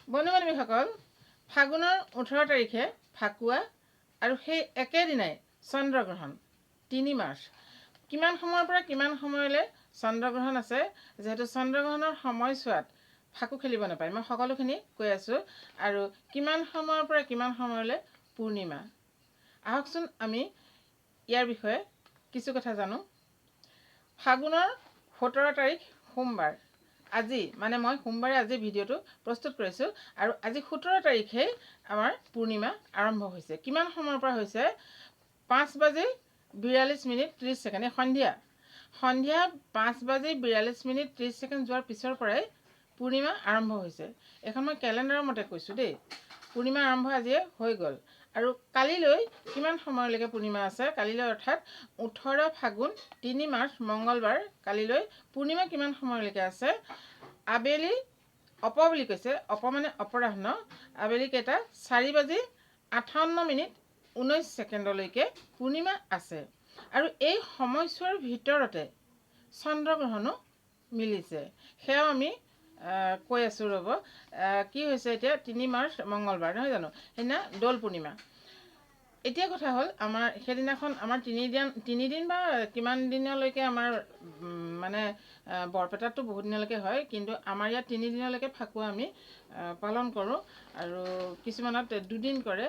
বন্ধু বান্ধৱীসকল, ফাগুনৰ 18 তাৰিখে ফাকুৱা আৰু সেই একেদিনাই চন্দ্ৰগ্ৰহণ 3 মাৰ্চ। কিমান সময়ৰ পৰা কিমান সময়লৈ চন্দ্ৰগ্ৰহণ আছে, যিহেতু চন্দ্ৰগ্ৰহণৰ সময়ছোৱাত ফাকু খেলিব নাপায়, মই সকলোখিনি কৈ আছোঁ। আৰু কিমান সময়ৰ পৰা কিমান সময়লৈ পূৰ্ণিমা। আহকচোন আমি ইয়াৰ বিষয়ে কিছু কথা জানো। ফাগুনৰ 17 তাৰিখ সোমবাৰ। আজি মানে মই সোমবাৰে আজি ভিডিঅ'টো প্ৰস্তুত কৰিছোঁ আৰু আজি 17 তাৰিখেই আমাৰ পূৰ্ণিমা আৰম্ভ হৈছে। কিমান সময়ৰ পৰা হৈছে? 5:42:30। সন্ধিয়া 5:42:30 যোৱাৰ পিছৰ পৰাই পূৰ্ণিমা আৰম্ভ হৈছে। এখন মই কেলেণ্ডাৰৰ মতে কৈছোঁ দেই। পূৰ্ণিমা আৰম্ভ আজিয়ে হৈ গ'ল আৰু কালিলৈ কিমান সময়লৈকে পূৰ্ণিমা আছে? কালিলৈ অৰ্থাৎ 18 ফাগুন 3 মাৰ্চ মংগলবাৰ কালিলৈ পূৰ্ণিমা কিমান সময়লৈকে আছে? আবেলি বুলি কৈছে, মানে অপৰাহ্ন আবেলি কেইটা 4:58:19 পূৰ্ণিমা আছে। আৰু এই সময়ছোৱাৰ ভিতৰতে চন্দ্ৰগ্ৰহণো মিলিছে। সেয়াও আমি কৈ আছোঁ ৰ'ব। কি হৈছে এতিয়া? 3 মাৰ্চ মংগলবাৰ নহয় জানো? সেইদিনা দৌল পূৰ্ণিমা। এতিয়া কথা হ'ল, আমাৰ সেইদিনাখন আমাৰ তিনিদিন বা কিমান দিনলৈকে আমাৰ মানে বৰপেটাততো বহুত দিনলৈকে হয়, কিন্তু আমাৰ ইয়াত 3 দিনলৈকে ফাকুৱা আমি পালন কৰোঁ আৰু কিছুমানত 2 দিন কৰে।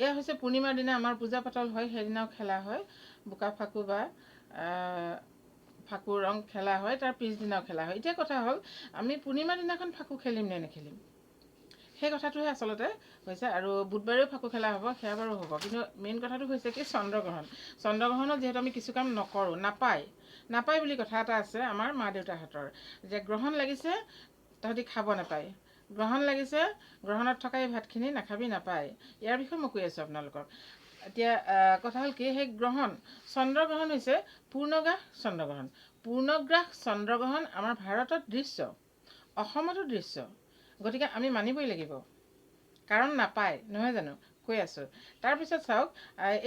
এয়া হৈছে পূৰ্ণিমাৰ দিনা আমাৰ পূজা পাতল হয়, সেইদিনাও খেলা হয় বোকা ফাকু বা ফাকু ৰং খেলা হয়, তাৰ পিছদিনাও খেলা হয়। এতিয়া কথা হ'ল, আমি পূৰ্ণিমাৰ দিনাখন ফাকু খেলিম নে নেখেলিম, সেই কথাটোহে আচলতে হৈছে। আৰু বুধবাৰেও ফাকু খেলা হ'ব, সেয়া বাৰু হ'ব, কিন্তু মেইন কথাটো হৈছে কি চন্দ্ৰগ্ৰহণ। চন্দ্ৰগ্ৰহণত যিহেতু আমি কিছু কাম নকৰোঁ, নাপায় বুলি কথা এটা আছে আমাৰ মা দেউতাহঁতৰ, যে গ্ৰহণ লাগিছে তহঁতি খাব নাপায়, গ্ৰহণ লাগিছে গ্ৰহণত থকা এই ভাতখিনি নাখাবি, নাপায়। ইয়াৰ বিষয়ে মই কৈ আছোঁ আপোনালোকক। এতিয়া কথা হ'ল কি, সেই চন্দ্ৰগ্ৰহণ হৈছে পূৰ্ণগ্ৰাস চন্দ্ৰগ্ৰহণ। পূৰ্ণগ্ৰাস চন্দ্ৰগ্ৰহণ আমাৰ ভাৰতত দৃশ্য, অসমতো দৃশ্য, গতিকে আমি মানিবই লাগিব, কাৰণ নাপায় নহয় জানো? কৈ আছোঁ। তাৰপিছত চাওক,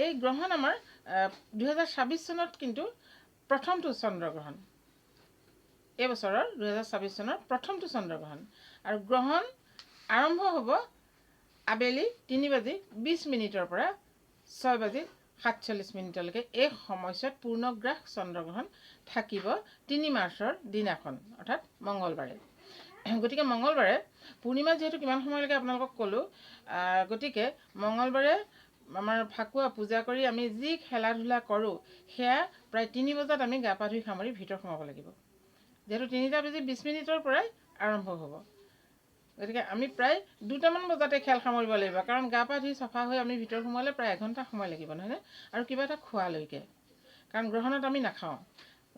এই গ্ৰহণ আমাৰ 2026 চনত কিন্তু প্ৰথমটো চন্দ্ৰগ্ৰহণ, এই বছৰৰ 2026 চনৰ প্ৰথমটো চন্দ্ৰগ্ৰহণ। আৰু গ্ৰহণ আৰম্ভ হ'ব আবেলি 3:20 পৰা 6:47 এই সময়ছোৱাত পূৰ্ণগ্ৰাস চন্দ্ৰগ্ৰহণ থাকিব 3 মাৰ্চৰ দিনাখন, অৰ্থাৎ মংগলবাৰে। গতিকে মংগলবাৰে পূৰ্ণিমা যিহেতু কিমান সময়লৈকে আপোনালোকক ক'লোঁ, গতিকে মংগলবাৰে আমাৰ ফাকুৱা পূজা কৰি আমি যি খেলা ধূলা কৰোঁ, সেয়া প্ৰায় 3 বজাত আমি গা পা ধুই সামৰি ভিতৰত সোমাব লাগিব, যিহেতু 3:20 পৰাই আৰম্ভ হ'ব। গতিকে আমি প্ৰায় 2টামান বজাতে খেল সামৰিব লাগিব, কাৰণ গা পা ধুই চফা হৈ আমি ভিতৰত সোমালে প্ৰায় 1 ঘণ্টা সময় লাগিব, নহয়নে? আৰু কিবা এটা খোৱালৈকে, কাৰণ গ্ৰহণত আমি নাখাওঁ।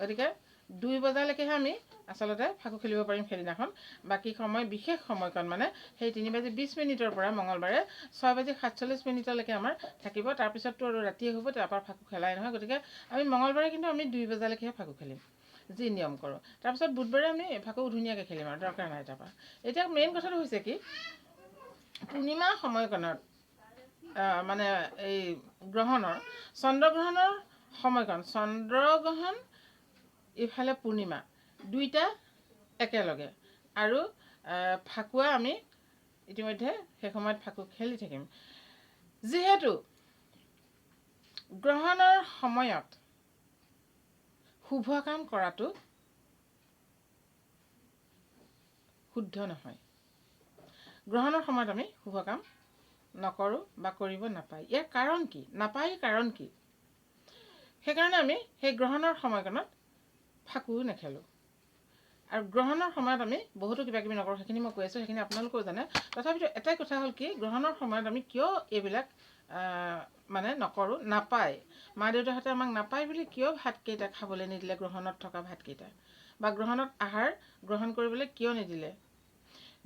গতিকে 2 বজালৈকেহে আমি আচলতে ফাকু খেলিব পাৰিম সেইদিনাখন। বাকী সময়, বিশেষ সময়কণ মানে সেই 3:20 পৰা মংগলবাৰে 6:47 আমাৰ থাকিব। তাৰপিছততো আৰু ৰাতিয়ে হ'ব, তাৰপৰা ফাকু খেলাই নহয়। গতিকে আমি মংগলবাৰে কিন্তু আমি 2 বজালৈকেহে ফাকু খেলিম, যি নিয়ম কৰোঁ। তাৰপিছত বুধবাৰে আমি ফাকু ধুনীয়াকৈ খেলিম আৰু দৰকাৰ নাই তাৰপৰা। এতিয়া মেইন কথাটো হৈছে কি, পূৰ্ণিমা সময়কণত মানে এই চন্দ্ৰগ্ৰহণৰ সময়কণ, চন্দ্ৰগ্ৰহণ ইফালে পূৰ্ণিমা, 2টা একেলগে। আৰু ফাকুৱা আমি ইতিমধ্যে সেই সময়ত ফাকু খেলি থাকিম। যিহেতু গ্ৰহণৰ সময়ত শুভ কাম কৰাটো শুদ্ধ নহয়। গ্ৰহণৰ সময়ত আমি শুভ কাম নকৰোঁ বা কৰিব নাপায়। ইয়াৰ কাৰণ কি? নাপায় কাৰণ কি? সেইকাৰণে আমি সেই গ্ৰহণৰ সময়কণত ফাকু নেখেলোঁ। আৰু গ্ৰহণৰ সময়ত আমি বহুতো কিবা কিবি নকৰোঁ, সেইখিনি মই কৈ আছোঁ, সেইখিনি আপোনালোকেও জানে। তথাপিতো এটাই কথা হ'ল কি, গ্ৰহণৰ সময়ত আমি কিয় এইবিলাক মানে নকৰোঁ? নাপায়, মা দেউতাহঁতে আমাক নাপায় বুলি কিয় ভাতকেইটা খাবলৈ নিদিলে, গ্ৰহণত থকা ভাতকেইটা, বা গ্ৰহণত আহাৰ গ্ৰহণ কৰিবলৈ কিয় নিদিলে?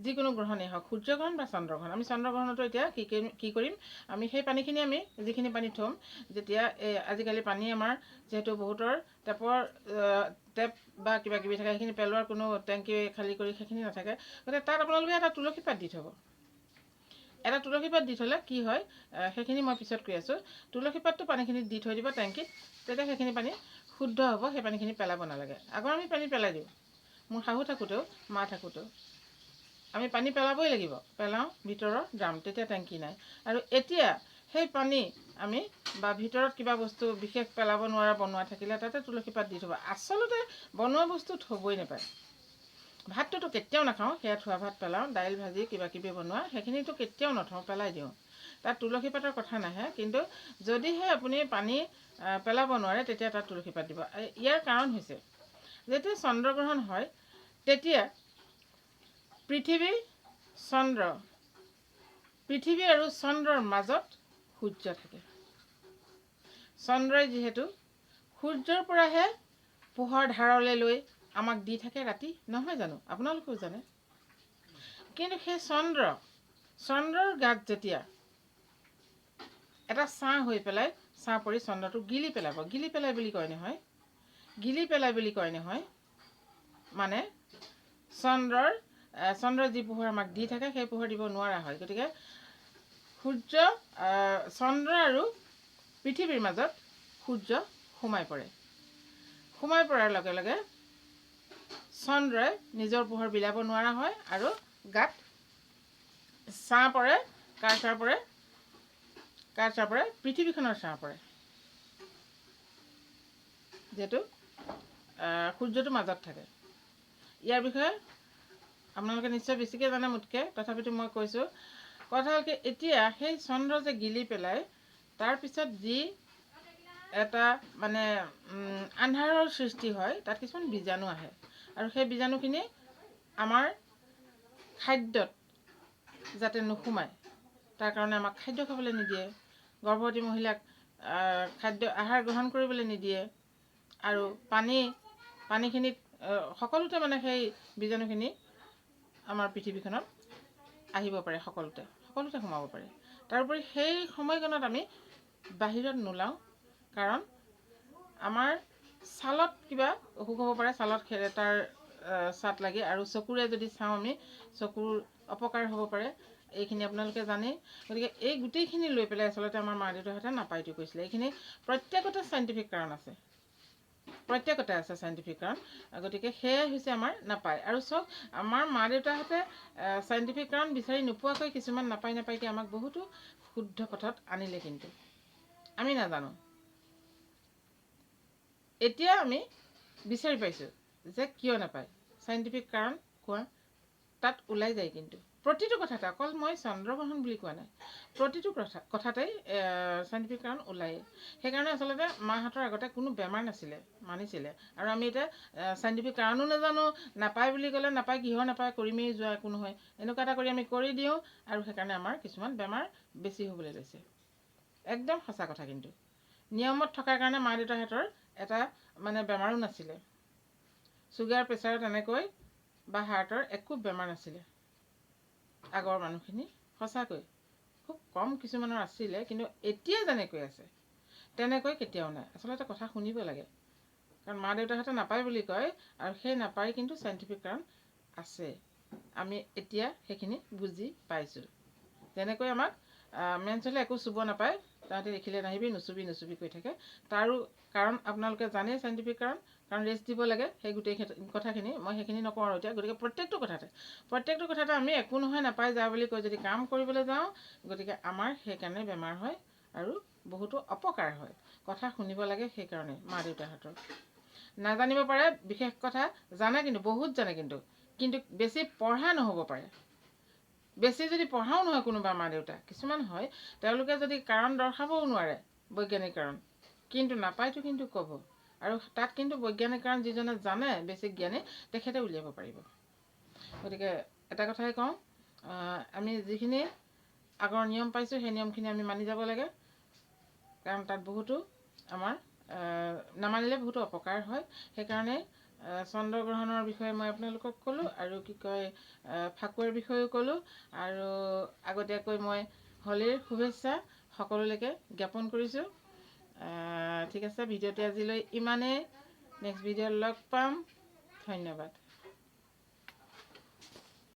যিকোনো গ্ৰহণেই হওক, সূৰ্যগ্ৰহণ বা চন্দ্ৰগ্ৰহণ। আমি চন্দ্ৰগ্ৰহণতো এতিয়া কি কৰিম, আমি সেই পানীখিনি আমি যিখিনি পানী থ'ম, যেতিয়া আজিকালি পানী আমাৰ যিহেতু বহুতৰ টেপ বা কিবা কিবি থাকে, সেইখিনি পেলোৱাৰ কোনো টেংকি খালী কৰি সেইখিনি নাথাকে। গতিকে তাত আপোনালোকে এটা তুলসী পাত দি থ'ব। এটা তুলসী পাত দি থ'লে কি হয়, সেইখিনি মই পিছত কৈ আছোঁ। তুলসী পাতটো পানীখিনিত দি থৈ দিব টেংকিত, তেতিয়া সেইখিনি পানী শুদ্ধ হ'ব, সেই পানীখিনি পেলাব নালাগে। আগৰ আমি পানী পেলাই দিওঁ, মোৰ শাহু থাকোঁতেও, মা থাকোঁতেও। আমি পানী পেলাবই লাগিব, পেলাওঁ ভিতৰৰ ড্ৰাম, তেতিয়া টেংকি নাই। আৰু এতিয়া সেই পানী আমি বা ভিতৰত কিবা বস্তু বিশেষ পেলাব নোৱাৰা বনোৱা থাকিলে তাতে তুলসী পাত দি থ'ব। আচলতে বনোৱা বস্তু থ'বই নাপায়। ভাতটোতো কেতিয়াও নাখাওঁ, সেয়া থোৱা ভাত পেলাওঁ, দাইল ভাজি কিবা কিবি বনোৱা সেইখিনিতো কেতিয়াও নথওঁ, পেলাই দিওঁ, তাত তুলসী পাতৰ কথা নাহে। কিন্তু যদিহে আপুনি পানী পেলাব নোৱাৰে তেতিয়া তাত তুলসী পাত দিব। ইয়াৰ কাৰণ হৈছে যেতিয়া চন্দ্ৰগ্ৰহণ হয় তেতিয়া পৃথিৱী আৰু চন্দ্ৰৰ মাজত সূৰ্য থাকে। চন্দ্ৰই যিহেতু সূৰ্যৰ পৰাহে পোহৰ ধাৰলৈ লৈ আমাক দি থাকে ৰাতি, নহয় জানো? আপোনালোকেও জানে। কিন্তু সেই চন্দ্ৰৰ গাত যেতিয়া এটা ছাঁ হৈ পেলাই, ছাঁ পৰি চন্দ্ৰটো গিলি পেলাব, গিলি পেলাই বুলি কয় নহয়, মানে চন্দ্ৰৰ যি পোহৰ আমাক দি থাকে সেই পোহৰ দিব নোৱাৰা হয়। গতিকে চন্দ্ৰ আৰু পৃথিৱীৰ মাজত সূৰ্য সোমাই পৰে। সোমাই পৰাৰ লগে লগে চন্দ্ৰই নিজৰ পোহৰ বিলাব নোৱাৰা হয় আৰু গাত ছাঁ পৰে। কাৰ ছাঁ পৰে? পৃথিৱীখনৰ ছাঁ পৰে, যিহেতু সূৰ্যটো মাজত থাকে। ইয়াৰ বিষয়ে আপোনালোকে নিশ্চয় বেছিকৈ জানে মোতকৈ, তথাপিতো মই কৈছোঁ। কথা হ'ল কি, এতিয়া সেই চন্দ্ৰ যে গিলি পেলাই তাৰপিছত যি এটা মানে আন্ধাৰৰ সৃষ্টি হয়, তাত কিছুমান বীজাণু আহে আৰু সেই বীজাণুখিনি আমাৰ খাদ্যত যাতে নোসোমায় তাৰ কাৰণে আমাক খাদ্য খাবলৈ নিদিয়ে, গৰ্ভৱতী মহিলাক আহাৰ গ্ৰহণ কৰিবলৈ নিদিয়ে, আৰু পানীখিনিত সকলোতে মানে সেই বীজাণুখিনি আমাৰ পৃথিৱীখনত আহিব পাৰে, সকলোতে সোমাব পাৰে। তাৰোপৰি সেই সময়কণত আমি বাহিৰত নোলাওঁ, কাৰণ আমাৰ ছালত কিবা অসুখ হ'ব পাৰে, ছালত তাৰ ছাট লাগি, আৰু চকুৰে যদি চাওঁ আমি চকুৰ অপকাৰ হ'ব পাৰে, এইখিনি আপোনালোকে জানেই। গতিকে এই গোটেইখিনি লৈ পেলাই আচলতে আমাৰ মা দেউতাহঁতে নাপায়টো কৈছিলে। এইখিনি প্ৰত্যেকতে চাইণ্টিফিক কাৰণ আছে, চাইণ্টিফিক কাৰণ। গতিকে সেয়াই হৈছে আমাৰ নাপায়। আৰু চাওক, আমাৰ মা দেউতাহঁতে চাইণ্টিফিক কাৰণ বিচাৰি নোপোৱাকৈ কিছুমান নাপায়কৈ আমাক বহুতো শুদ্ধ পথত আনিলে, কিন্তু আমি নাজানো। এতিয়া আমি বিচাৰি পাইছোঁ যে কিয় নাপায়, চাইণ্টিফিক কাৰণ কোৱা তাত ওলাই যায়। কিন্তু প্ৰতিটো কথাতে, অকল মই চন্দ্ৰগ্ৰহণ বুলি কোৱা নাই, প্ৰতিটো কথাতেই চাইণ্টিফিক কাৰণ ওলায়েই। সেইকাৰণে আচলতে মাহঁতৰ আগতে কোনো বেমাৰ নাছিলে, মানিছিলে। আৰু আমি এতিয়া চাইণ্টিফিক কাৰণো নাজানো, নাপায় বুলি ক'লে নাপায়, কিহৰ নাপায়, কৰিমেই যোৱা একো নহয়, এনেকুৱা এটা কৰি আমি কৰি দিওঁ, আৰু সেইকাৰণে আমাৰ কিছুমান বেমাৰ বেছি হ'বলৈ লৈছে। একদম সঁচা কথা। কিন্তু নিয়মত থকাৰ কাৰণে মা দেউতাহঁতৰ এটা মানে বেমাৰো নাছিলে, চুগাৰ প্ৰেছাৰ তেনেকৈ বা হাৰ্টৰ একো বেমাৰ নাছিলে আগৰ মানুহখিনি, সঁচাকৈ খুব কম কিছুমানৰ আছিলে। কিন্তু এতিয়া যেনেকৈ আছে তেনেকৈ কেতিয়াও নাই। আচলতে কথা শুনিব লাগে, কাৰণ মা দেউতাহঁতে নাপায় বুলি কয়, আৰু সেই নাপায় কিন্তু চাইণ্টিফিক কাৰণ আছে। আমি এতিয়া সেইখিনি বুজি পাইছোঁ। যেনেকৈ আমাক মেন্স হ'লে একো চুব নাপায়, তাহাঁতে দেখিলে নাহিবি, নুচুবি কৈ থাকে, তাৰো কাৰণ আপোনালোকে জানেই, চাইণ্টিফিক কাৰণ ৰেষ্ট দিব লাগে। সেই গোটেই কথাখিনি মই সেইখিনি নকওঁ আৰু এতিয়া। গতিকে প্ৰত্যেকটো কথাতে আমি একো নহয়, নাপায় যা বুলি কৈ যদি কাম কৰিবলৈ যাওঁ, গতিকে আমাৰ সেইকাৰণে বেমাৰ হয় আৰু বহুতো অপকাৰ হয়। কথা শুনিব লাগে। সেইকাৰণে মা দেউতাহঁতৰ নাজানিব পাৰে, বিশেষ কথা জানে, কিন্তু বহুত জানে, কিন্তু বেছি পঢ়া নহ'ব পাৰে। বেছি যদি পঢ়াও নহয় কোনোবা মা দেউতা কিছুমান হয়, তেওঁলোকে যদি কাৰণ দৰ্শাবও নোৱাৰে, বৈজ্ঞানিক কাৰণ, কিন্তু নাপায়তো কিন্তু ক'ব। আৰু তাত কিন্তু বৈজ্ঞানিক কাৰণ যিজনে জানে, বেছিক জ্ঞানী, তেখেতে উলিয়াব পাৰিব। গতিকে এটা কথাই কওঁ, আমি যিখিনি আগৰ নিয়ম পাইছোঁ সেই নিয়মখিনি আমি মানি যাব লাগে, কাৰণ তাত বহুতো আমাৰ নামানিলে বহুতো অপকাৰ হয়। সেইকাৰণে চন্দ্ৰগ্ৰহণৰ বিষয়ে মই আপোনালোকক ক'লোঁ, আৰু ফাকুৱাৰ বিষয়েও ক'লোঁ, আৰু আগতীয়াকৈ মই হোলীৰ শুভেচ্ছা সকলোলৈকে জ্ঞাপন কৰিছোঁ। ঠিক আছে, ভিডিঅ'টি আজিলৈ ইমানেই। নেক্সট ভিডিঅ'ত লগ পাম। ধন্যবাদ।